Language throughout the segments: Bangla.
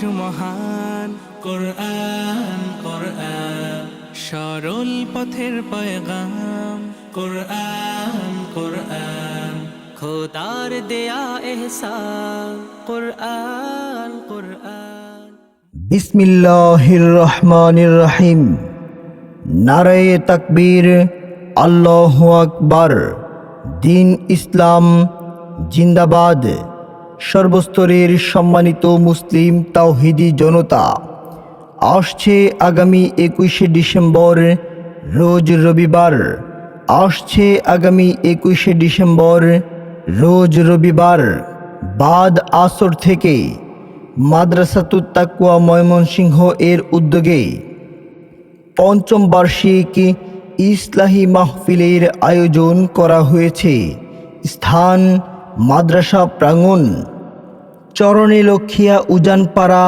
সুমহান কোরআন কোরআন সরল পথের পয়গাম কোরআন কোরআন খোদার দেয়া এহসান কোরআন কোরআন। বিসমিল্লাহির রহমানির রহিম। নারায়ে তাকবীর, আল্লাহু আকবার। দিন ইসলাম জিন্দাবাদ। সর্বস্তরের সম্মানিত মুসলিম তাওহীদি জনতা, আসছে আগামী 21শে ডিসেম্বর রোজ রবিবার। আসছে আগামী 21শে ডিসেম্বর রোজ রবিবার বাদ আসর থেকে মাদ্রাসাতুত তাকওয়া ময়মনসিংহ এর উদ্যোগে পঞ্চম বার্ষিক ইসলাহি মাহফিলের আয়োজন করা হয়েছে। স্থান মাদ্রাসা প্রাঙ্গণ, চরণে লক্ষিয়া উজানপাড়া,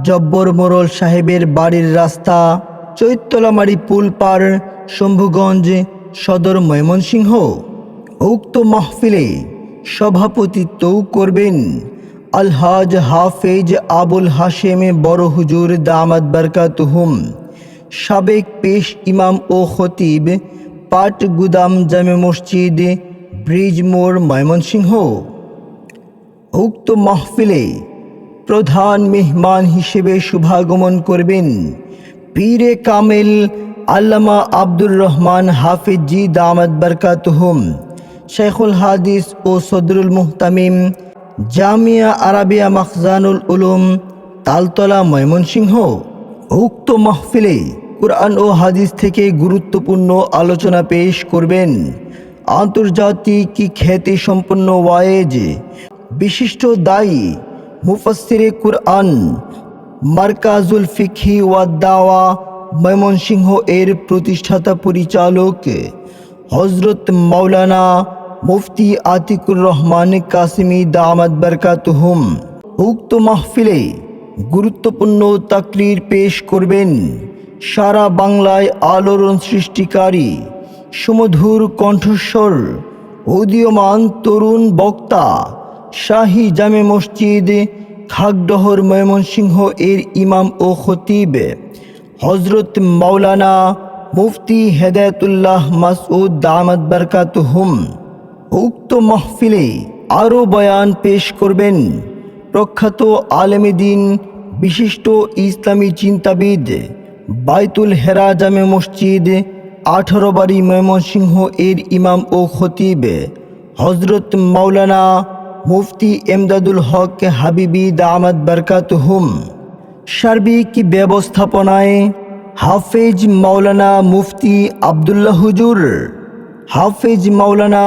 জব্বর মোরল সাহেবের বাড়ির রাস্তা, চৈতলামারি পুল পার, শম্ভুগঞ্জ সদর ময়মনসিংহ। উক্ত মাহফিলে সভাপতিত্ব করবেন আলহাজ হাফেজ আবুল হাশেম বড় হুজুর দামাত বারকাতুহুম, সাবেক পেশ ইমাম ও খতিব, পাট গুদাম জামে মসজিদ, ব্রিজ মোড় ময়মনসিংহ। উক্ত মাহফিলে প্রধান মেহমান হিসেবে শুভাগমন করবেন পীরে কামেল আল্লামা আব্দুর রহমান হাফিজ জি দামাত বারকাতুহুম, শেখুল হাদিস ও সদরুল মুহতামিম, জামিয়া আরাবিয়া মাখজানুল উলুম, তালতলা ময়মনসিংহ। উক্ত মাহফিলে কুরআন ও হাদিস থেকে গুরুত্বপূর্ণ আলোচনা পেশ করবেন আন্তর্জাতিক খ্যাতি সম্পন্ন ওয়ায়েজ, বিশিষ্ট দায়ী, মুফাসসিরে কুরআন, মারকাজুল ফিকহি ওয়াদ দাওয়া ময়মনসিংহ এর প্রতিষ্ঠাতা পরিচালক হযরত মাওলানা মুফতি আতিকুর রহমান কাসিমি দামাত বারকাতুহুম। উক্ত মাহফিলে গুরুত্বপূর্ণ তাকরীর পেশ করবেন সারা বাংলায় আলোড়ন সৃষ্টিকারী সুমধুর কণ্ঠস্বর উদীয়মান তরুণ বক্তা, শাহী জামে মসজিদ খাগডহর ময়মনসিংহ এর ইমাম ও খতিব হযরত মাওলানা মুফতি হেদায়েতুল্লাহ মাসউদ দামাত বারকাতুহুম। উক্ত মাহফিলে আরও বয়ান পেশ করবেন প্রখ্যাত আলেমে দ্বীন, বিশিষ্ট ইসলামী চিন্তাবিদ, বাইতুল হেরা জামে মসজিদ 18 বাড়ি ময়মনসিংহ এর ইমাম ও খতিব হযরত মাওলানা মুফতি এমদাদুল হক হাবিবি দামাত বারকাতুহুম। সার্বিক ব্যবস্থাপনায় হাফেজ মাওলানা মুফতি আব্দুল্লাহ হুজুর, হাফেজ মাওলানা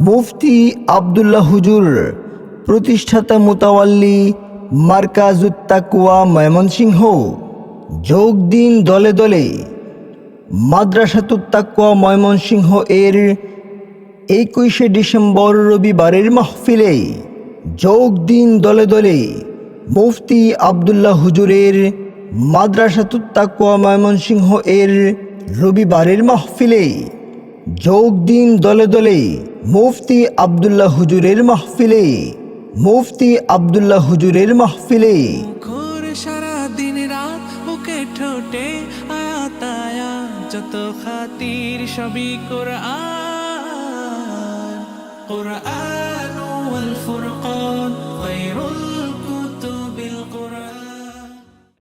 মুফতি আব্দুল্লাহ হুজুর, প্রতিষ্ঠাতা মুতাওয়াল্লি মারকাজুত তাকওয়া ময়মনসিংহ। যোগ দিন দলে দলে মাদ্রাসাতুত তাকওয়া ময়মনসিংহ এর 21শে ডিসেম্বর রবিবারের মাহফিলে। যোগ দিন দলে দলে মুফতি আব্দুল্লাহ হুজুরের মাদ্রাসাতুত তাকওয়া ময়মনসিংহ এর রবিবারের মাহফিলে। যোগ দিন দলে দলে মুফতি আব্দুল্লাহ হুজুরের মাহফিলে, মুফতি আব্দুল্লাহ হুজুরের মাহফিলে। মুখর সারা দিন রাত বুকে ঠোঁটে আয়াত আয়াত যত খাতির সবই কোরআন কোরআন ওয়াল ফুরকান খায়রুল